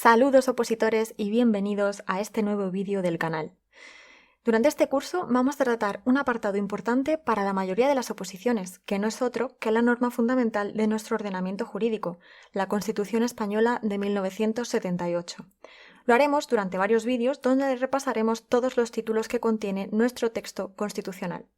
Saludos opositores y bienvenidos a este nuevo vídeo del canal. Durante este curso vamos a tratar un apartado importante para la mayoría de las oposiciones, que no es otro que la norma fundamental de nuestro ordenamiento jurídico, la Constitución Española de 1978. Lo haremos durante varios vídeos donde repasaremos todos los títulos que contiene nuestro texto constitucional.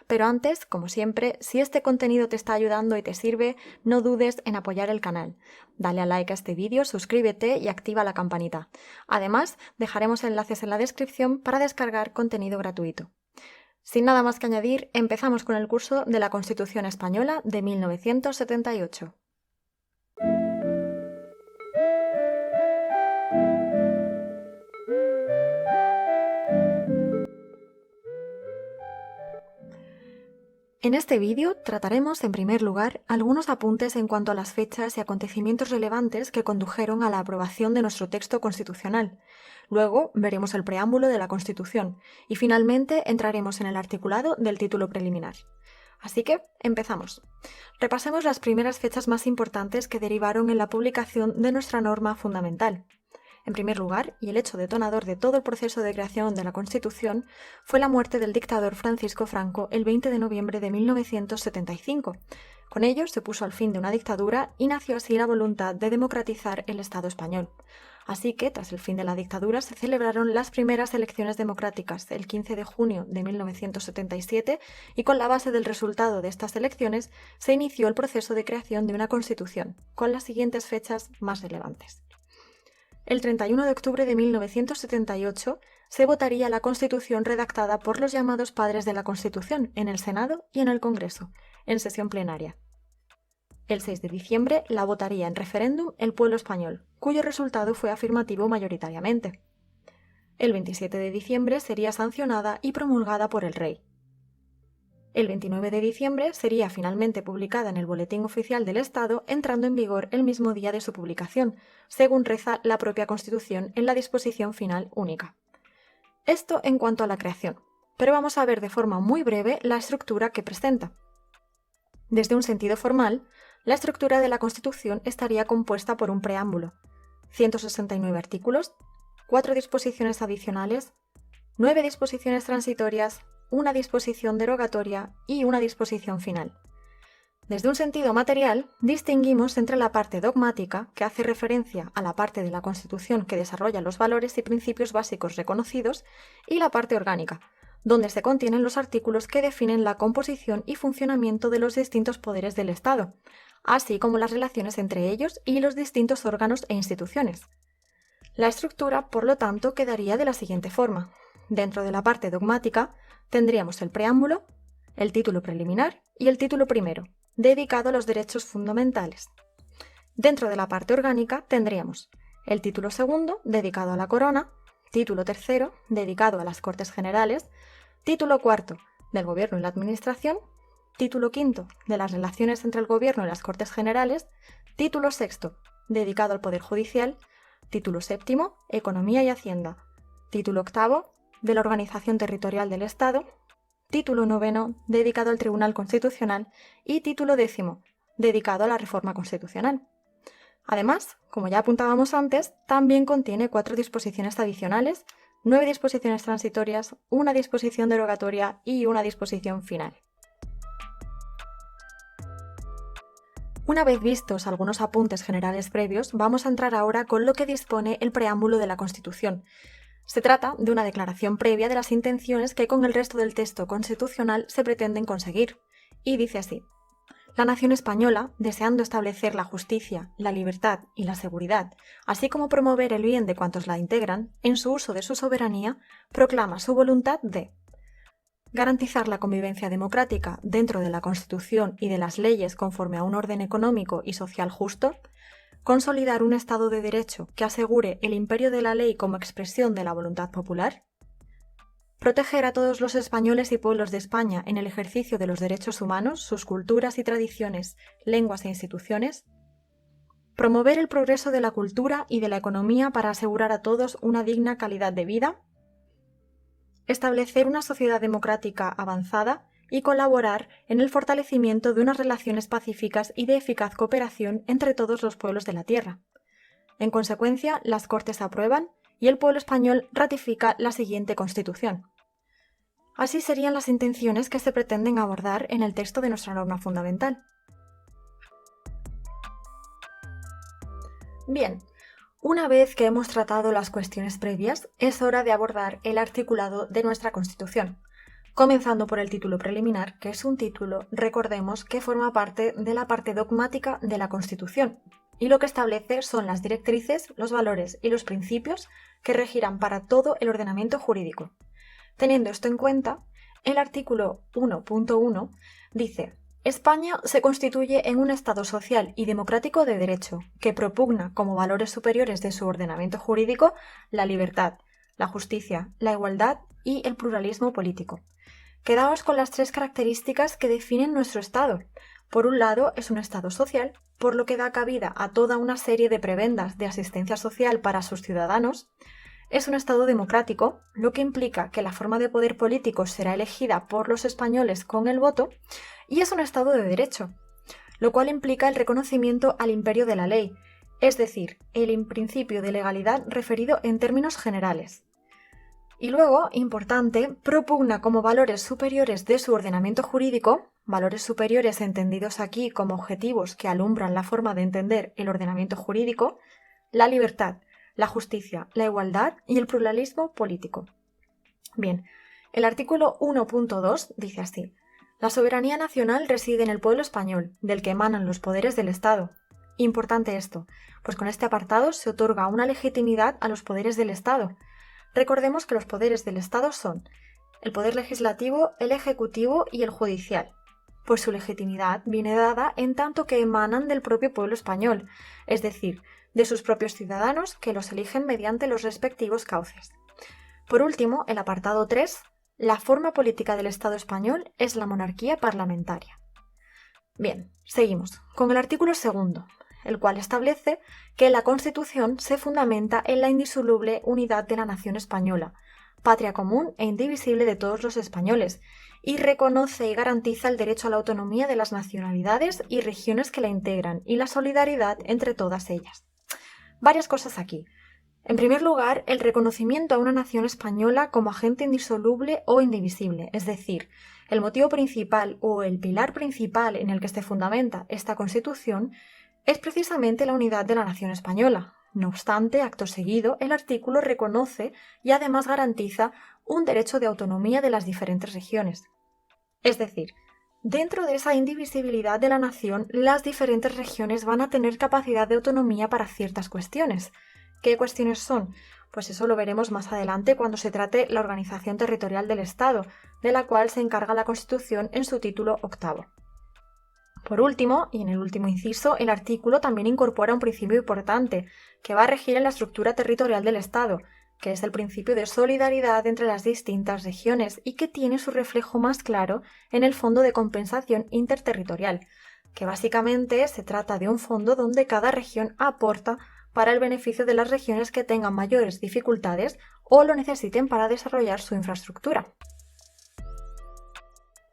Pero antes, como siempre, si este contenido te está ayudando y te sirve, no dudes en apoyar el canal. Dale a like a este vídeo, suscríbete y activa la campanita. Además, dejaremos enlaces en la descripción para descargar contenido gratuito. Sin nada más que añadir, empezamos con el curso de la Constitución Española de 1978. En este vídeo trataremos, en primer lugar, algunos apuntes en cuanto a las fechas y acontecimientos relevantes que condujeron a la aprobación de nuestro texto constitucional. Luego veremos el preámbulo de la Constitución y finalmente entraremos en el articulado del título preliminar. Así que, empezamos. Repasemos las primeras fechas más importantes que derivaron en la publicación de nuestra norma fundamental. En primer lugar, y el hecho detonador de todo el proceso de creación de la Constitución, fue la muerte del dictador Francisco Franco el 20 de noviembre de 1975. Con ello se puso al fin de una dictadura y nació así la voluntad de democratizar el Estado español. Así que, tras el fin de la dictadura, se celebraron las primeras elecciones democráticas el 15 de junio de 1977 y con la base del resultado de estas elecciones se inició el proceso de creación de una Constitución, con las siguientes fechas más relevantes. El 31 de octubre de 1978 se votaría la Constitución redactada por los llamados padres de la Constitución en el Senado y en el Congreso, en sesión plenaria. El 6 de diciembre la votaría en referéndum el pueblo español, cuyo resultado fue afirmativo mayoritariamente. El 27 de diciembre sería sancionada y promulgada por el rey. El 29 de diciembre sería finalmente publicada en el Boletín Oficial del Estado, entrando en vigor el mismo día de su publicación, según reza la propia Constitución en la disposición final única. Esto en cuanto a la creación, pero vamos a ver de forma muy breve la estructura que presenta. Desde un sentido formal, la estructura de la Constitución estaría compuesta por un preámbulo, 169 artículos, 4 disposiciones adicionales, 9 disposiciones transitorias, una disposición derogatoria y una disposición final. Desde un sentido material, distinguimos entre la parte dogmática, que hace referencia a la parte de la Constitución que desarrolla los valores y principios básicos reconocidos, y la parte orgánica, donde se contienen los artículos que definen la composición y funcionamiento de los distintos poderes del Estado, así como las relaciones entre ellos y los distintos órganos e instituciones. La estructura, por lo tanto, quedaría de la siguiente forma. Dentro de la parte dogmática, tendríamos el preámbulo, el título preliminar y el título primero, dedicado a los derechos fundamentales. Dentro de la parte orgánica tendríamos el título segundo, dedicado a la corona, título tercero, dedicado a las Cortes Generales, título cuarto, del Gobierno y la Administración, título quinto, de las relaciones entre el Gobierno y las Cortes Generales, título sexto, dedicado al Poder Judicial, título séptimo, Economía y Hacienda, título octavo, de la Organización Territorial del Estado, título noveno, dedicado al Tribunal Constitucional, y título décimo, dedicado a la Reforma Constitucional. Además, como ya apuntábamos antes, también contiene 4 disposiciones adicionales, 9 disposiciones transitorias, una disposición derogatoria y una disposición final. Una vez vistos algunos apuntes generales previos, vamos a entrar ahora con lo que dispone el preámbulo de la Constitución. Se trata de una declaración previa de las intenciones que con el resto del texto constitucional se pretenden conseguir, y dice así: la nación española, deseando establecer la justicia, la libertad y la seguridad, así como promover el bien de cuantos la integran, en su uso de su soberanía, proclama su voluntad de garantizar la convivencia democrática dentro de la Constitución y de las leyes conforme a un orden económico y social justo, consolidar un Estado de Derecho que asegure el imperio de la ley como expresión de la voluntad popular, proteger a todos los españoles y pueblos de España en el ejercicio de los derechos humanos, sus culturas y tradiciones, lenguas e instituciones, promover el progreso de la cultura y de la economía para asegurar a todos una digna calidad de vida, establecer una sociedad democrática avanzada y colaborar en el fortalecimiento de unas relaciones pacíficas y de eficaz cooperación entre todos los pueblos de la tierra. En consecuencia, las Cortes aprueban y el pueblo español ratifica la siguiente Constitución. Así serían las intenciones que se pretenden abordar en el texto de nuestra norma fundamental. Bien, una vez que hemos tratado las cuestiones previas, es hora de abordar el articulado de nuestra Constitución, comenzando por el título preliminar, que es un título, recordemos, que forma parte de la parte dogmática de la Constitución, y lo que establece son las directrices, los valores y los principios que regirán para todo el ordenamiento jurídico. Teniendo esto en cuenta, el artículo 1.1 dice: España se constituye en un Estado social y democrático de derecho, que propugna como valores superiores de su ordenamiento jurídico la libertad, la justicia, la igualdad y el pluralismo político. Quedaos con las tres características que definen nuestro Estado. Por un lado, es un Estado social, por lo que da cabida a toda una serie de prebendas de asistencia social para sus ciudadanos. Es un Estado democrático, lo que implica que la forma de poder político será elegida por los españoles con el voto, y es un Estado de derecho, lo cual implica el reconocimiento al imperio de la ley, es decir, el principio de legalidad referido en términos generales. Y luego, importante, propugna como valores superiores de su ordenamiento jurídico, valores superiores entendidos aquí como objetivos que alumbran la forma de entender el ordenamiento jurídico, la libertad, la justicia, la igualdad y el pluralismo político. Bien, el artículo 1.2 dice así: La soberanía nacional reside en el pueblo español, del que emanan los poderes del Estado. Importante esto, pues con este apartado se otorga una legitimidad a los poderes del Estado. Recordemos que los poderes del Estado son el poder legislativo, el ejecutivo y el judicial. Pues su legitimidad viene dada en tanto que emanan del propio pueblo español, es decir, de sus propios ciudadanos que los eligen mediante los respectivos cauces. Por último, el apartado 3, la forma política del Estado español es la monarquía parlamentaria. Bien, seguimos con el artículo 2, el cual establece que la Constitución se fundamenta en la indisoluble unidad de la nación española, patria común e indivisible de todos los españoles, y reconoce y garantiza el derecho a la autonomía de las nacionalidades y regiones que la integran y la solidaridad entre todas ellas. Varias cosas aquí. En primer lugar, el reconocimiento a una nación española como agente indisoluble o indivisible, es decir, el motivo principal o el pilar principal en el que se fundamenta esta Constitución es precisamente la unidad de la nación española. No obstante, acto seguido, el artículo reconoce y además garantiza un derecho de autonomía de las diferentes regiones. Es decir, dentro de esa indivisibilidad de la nación, las diferentes regiones van a tener capacidad de autonomía para ciertas cuestiones. ¿Qué cuestiones son? Pues eso lo veremos más adelante cuando se trate la organización territorial del Estado, de la cual se encarga la Constitución en su título 8. Por último, y en el último inciso, el artículo también incorpora un principio importante que va a regir en la estructura territorial del Estado, que es el principio de solidaridad entre las distintas regiones y que tiene su reflejo más claro en el Fondo de Compensación Interterritorial, que básicamente se trata de un fondo donde cada región aporta para el beneficio de las regiones que tengan mayores dificultades o lo necesiten para desarrollar su infraestructura.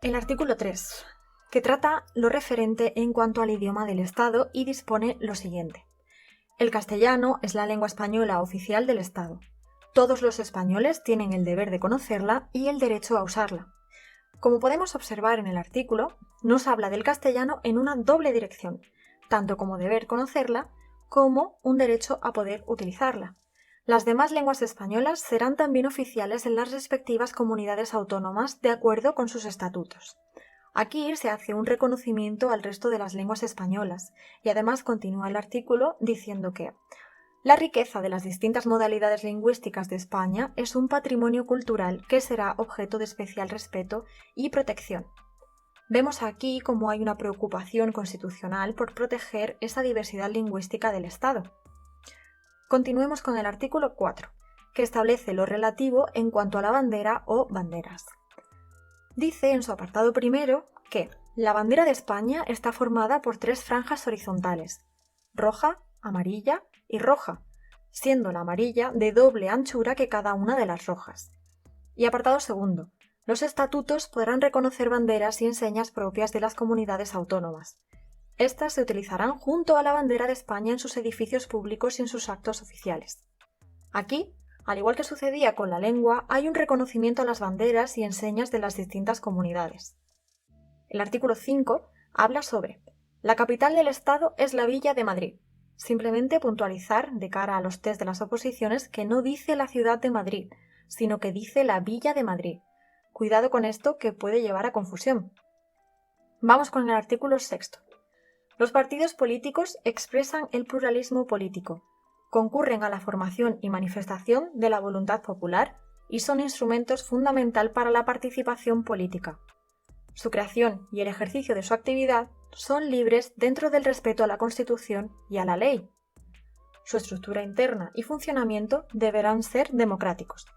El artículo 3, que trata lo referente en cuanto al idioma del Estado y dispone lo siguiente. El castellano es la lengua española oficial del Estado. Todos los españoles tienen el deber de conocerla y el derecho a usarla. Como podemos observar en el artículo, nos habla del castellano en una doble dirección, tanto como deber conocerla como un derecho a poder utilizarla. Las demás lenguas españolas serán también oficiales en las respectivas comunidades autónomas de acuerdo con sus estatutos. Aquí se hace un reconocimiento al resto de las lenguas españolas y además continúa el artículo diciendo que la riqueza de las distintas modalidades lingüísticas de España es un patrimonio cultural que será objeto de especial respeto y protección. Vemos aquí cómo hay una preocupación constitucional por proteger esa diversidad lingüística del Estado. Continuemos con el artículo 4, que establece lo relativo en cuanto a la bandera o banderas. Dice en su apartado primero que la bandera de España está formada por 3 franjas horizontales, roja, amarilla y roja, siendo la amarilla de doble anchura que cada una de las rojas. Y apartado segundo, los estatutos podrán reconocer banderas y enseñas propias de las comunidades autónomas. Estas se utilizarán junto a la bandera de España en sus edificios públicos y en sus actos oficiales. Aquí, al igual que sucedía con la lengua, hay un reconocimiento a las banderas y enseñas de las distintas comunidades. El artículo 5 habla sobre la capital del Estado es la Villa de Madrid. Simplemente puntualizar de cara a los test de las oposiciones que no dice la ciudad de Madrid, sino que dice la Villa de Madrid. Cuidado con esto que puede llevar a confusión. Vamos con el artículo 6. Los partidos políticos expresan el pluralismo político, concurren a la formación y manifestación de la voluntad popular y son instrumentos fundamental para la participación política. Su creación y el ejercicio de su actividad son libres dentro del respeto a la Constitución y a la ley. Su estructura interna y funcionamiento deberán ser democráticos.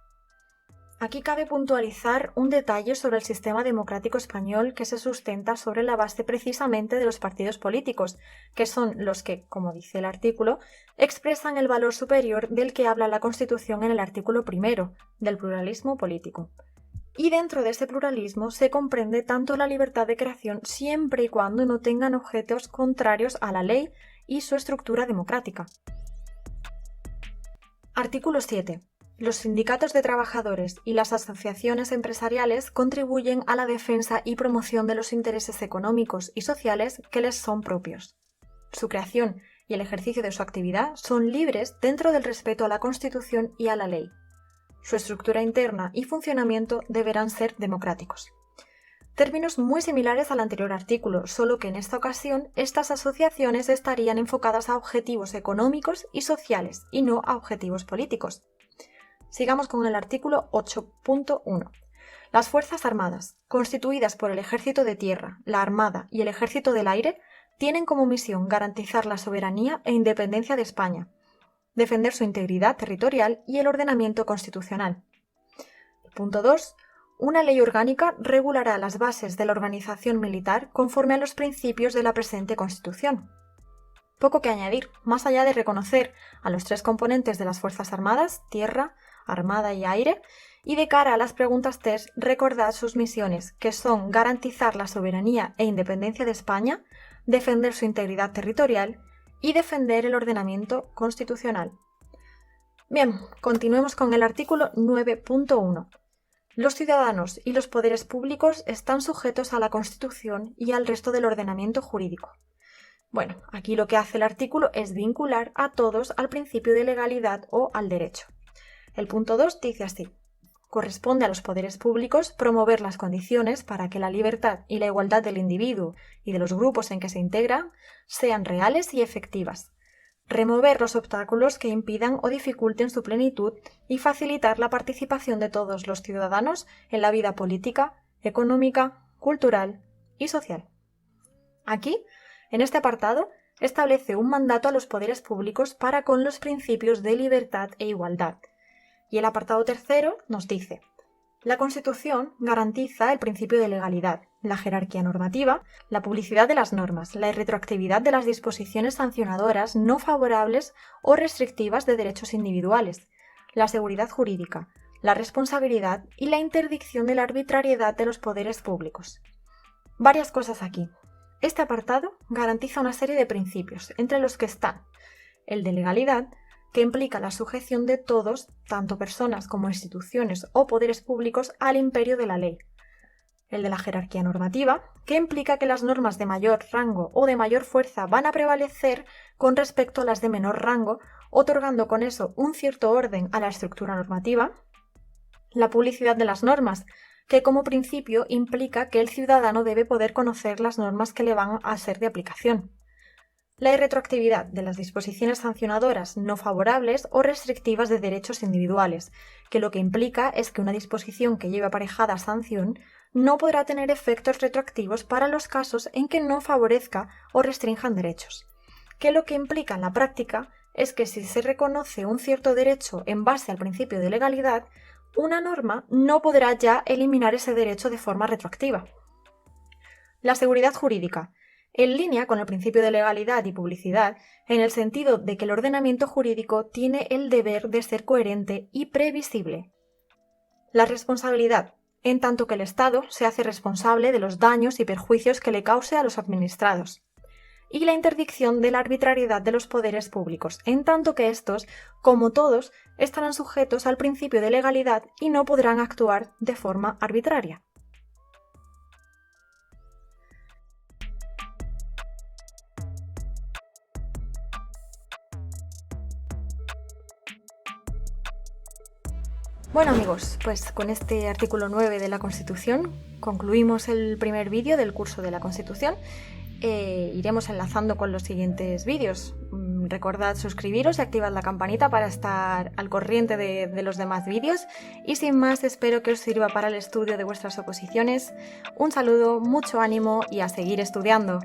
Aquí cabe puntualizar un detalle sobre el sistema democrático español que se sustenta sobre la base precisamente de los partidos políticos, que son los que, como dice el artículo, expresan el valor superior del que habla la Constitución en el artículo 1, del pluralismo político. Y dentro de ese pluralismo se comprende tanto la libertad de creación siempre y cuando no tengan objetos contrarios a la ley y su estructura democrática. Artículo 7. Los sindicatos de trabajadores y las asociaciones empresariales contribuyen a la defensa y promoción de los intereses económicos y sociales que les son propios. Su creación y el ejercicio de su actividad son libres dentro del respeto a la Constitución y a la ley. Su estructura interna y funcionamiento deberán ser democráticos. Términos muy similares al anterior artículo, solo que en esta ocasión estas asociaciones estarían enfocadas a objetivos económicos y sociales y no a objetivos políticos. Sigamos con el artículo 8.1. Las Fuerzas Armadas, constituidas por el Ejército de Tierra, la Armada y el Ejército del Aire, tienen como misión garantizar la soberanía e independencia de España, defender su integridad territorial y el ordenamiento constitucional. Punto 2. Una ley orgánica regulará las bases de la organización militar conforme a los principios de la presente Constitución. Poco que añadir, más allá de reconocer a los tres componentes de las Fuerzas Armadas, Tierra, Armada y Aire, y de cara a las preguntas test, recordad sus misiones, que son garantizar la soberanía e independencia de España, defender su integridad territorial y defender el ordenamiento constitucional. Bien, continuemos con el artículo 9.1. Los ciudadanos y los poderes públicos están sujetos a la Constitución y al resto del ordenamiento jurídico. Bueno, aquí lo que hace el artículo es vincular a todos al principio de legalidad o al derecho. El punto 2 dice así: corresponde a los poderes públicos promover las condiciones para que la libertad y la igualdad del individuo y de los grupos en que se integran sean reales y efectivas, remover los obstáculos que impidan o dificulten su plenitud y facilitar la participación de todos los ciudadanos en la vida política, económica, cultural y social. Aquí, en este apartado, establece un mandato a los poderes públicos para con los principios de libertad e igualdad. Y el apartado 3 nos dice: la Constitución garantiza el principio de legalidad, la jerarquía normativa, la publicidad de las normas, la irretroactividad de las disposiciones sancionadoras no favorables o restrictivas de derechos individuales, la seguridad jurídica, la responsabilidad y la interdicción de la arbitrariedad de los poderes públicos. Varias cosas aquí. Este apartado garantiza una serie de principios, entre los que están el de legalidad, que implica la sujeción de todos, tanto personas como instituciones o poderes públicos, al imperio de la ley. El de la jerarquía normativa, que implica que las normas de mayor rango o de mayor fuerza van a prevalecer con respecto a las de menor rango, otorgando con eso un cierto orden a la estructura normativa. La publicidad de las normas, que como principio implica que el ciudadano debe poder conocer las normas que le van a ser de aplicación. La irretroactividad de las disposiciones sancionadoras no favorables o restrictivas de derechos individuales, que lo que implica es que una disposición que lleve aparejada sanción no podrá tener efectos retroactivos para los casos en que no favorezca o restrinjan derechos, que lo que implica en la práctica es que si se reconoce un cierto derecho en base al principio de legalidad, una norma no podrá ya eliminar ese derecho de forma retroactiva. La seguridad jurídica, en línea con el principio de legalidad y publicidad, en el sentido de que el ordenamiento jurídico tiene el deber de ser coherente y previsible. La responsabilidad, en tanto que el Estado se hace responsable de los daños y perjuicios que le cause a los administrados. y la interdicción de la arbitrariedad de los poderes públicos, en tanto que estos, como todos, estarán sujetos al principio de legalidad y no podrán actuar de forma arbitraria. Bueno amigos, pues con este artículo 9 de la Constitución concluimos el primer vídeo del curso de la Constitución. Iremos enlazando con los siguientes vídeos. Recordad suscribiros y activad la campanita para estar al corriente de los demás vídeos. Y sin más, espero que os sirva para el estudio de vuestras oposiciones. Un saludo, mucho ánimo y a seguir estudiando.